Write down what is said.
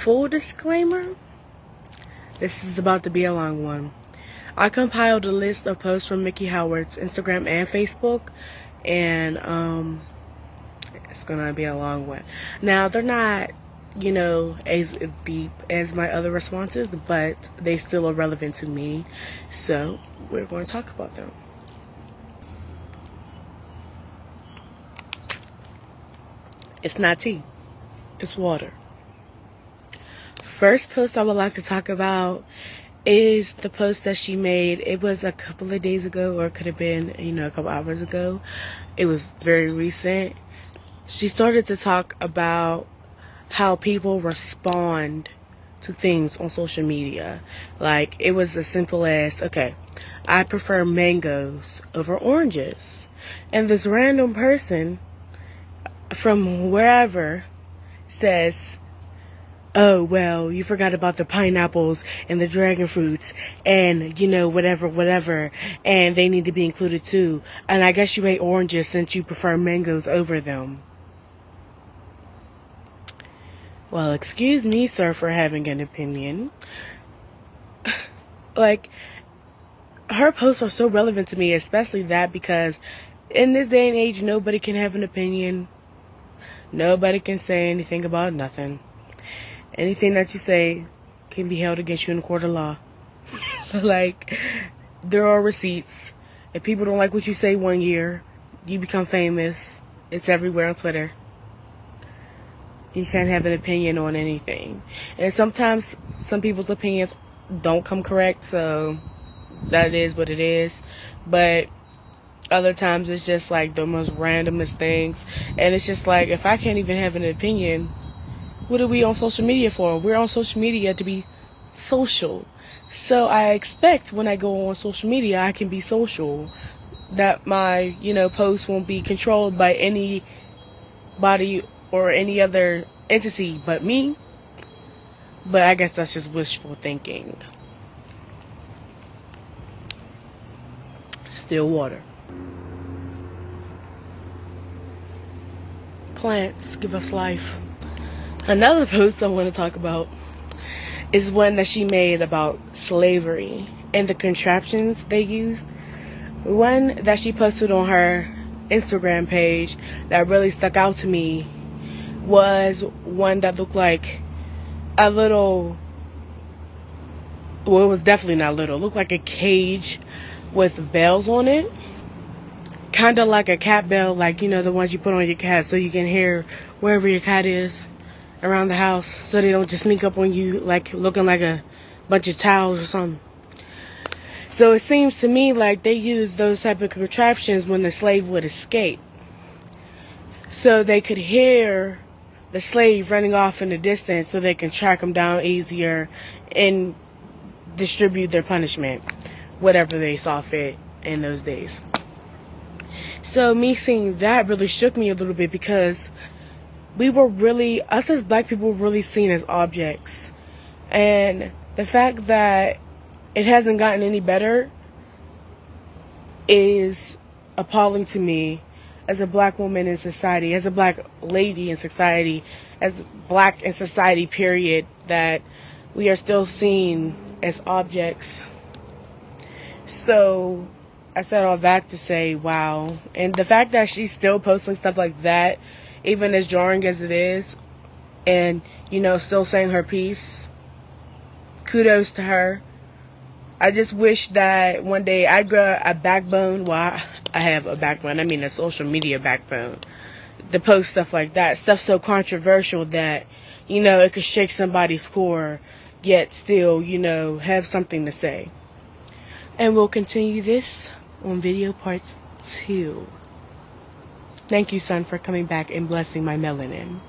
full disclaimer, this is about to be a long one. I compiled a list of posts from Mickey Howard's Instagram and Facebook, and it's gonna be a long one. Now, they're not, as deep as my other responses, but they still are relevant to me, so we're going to talk about them. It's not tea, it's water. First post I would like to talk about is the post that she made. It was a couple of days ago, or it could have been, a couple hours ago. It was very recent. She started to talk about how people respond to things on social media. Like, it was as simple as, okay, I prefer mangoes over oranges. And this random person from wherever says, oh, well, you forgot about the pineapples and the dragon fruits and, whatever, and they need to be included too. And I guess you ate oranges since you prefer mangoes over them. Well, excuse me, sir, for having an opinion. Like, her posts are so relevant to me, especially that, because in this day and age, nobody can have an opinion. Nobody can say anything about nothing. Anything that you say can be held against you in a court of law. Like, there are receipts. If people don't like what you say one year, you become famous. It's everywhere on Twitter. You can't have an opinion on anything. And sometimes some people's opinions don't come correct, so that is what it is. But other times it's just like the most randomest things. And it's just like, if I can't even have an opinion, what are we on social media for? We're on social media to be social. So I expect when I go on social media, I can be social. That my, posts won't be controlled by anybody or any other entity but me. But I guess that's just wishful thinking. Still water. Plants give us life. Another post I want to talk about is one that she made about slavery and the contraptions they used. One that she posted on her Instagram page that really stuck out to me was one that looked like a little, well, it was definitely not little, it looked like a cage with bells on it. Kind of like a cat bell, like, the ones you put on your cat so you can hear wherever your cat is around the house, so they don't just sneak up on you like looking like a bunch of towels or something. So it seems to me like they used those type of contraptions when the slave would escape, so they could hear the slave running off in the distance, so they can track him down easier and distribute their punishment, whatever they saw fit in those days. So me seeing that really shook me a little bit, because us as black people were really seen as objects. And the fact that it hasn't gotten any better is appalling to me as a black woman in society, as a black lady in society, as black in society, period, that we are still seen as objects. So I said all that to say, wow. And the fact that she's still posting stuff like that, even as jarring as it is, and, still saying her piece, kudos to her. I just wish that one day I grow a backbone. Well, I have a backbone. I mean a social media backbone. To post stuff like that. Stuff so controversial that, it could shake somebody's core, yet still, have something to say. And we'll continue this on video part 2. Thank you, son, for coming back and blessing my melanin.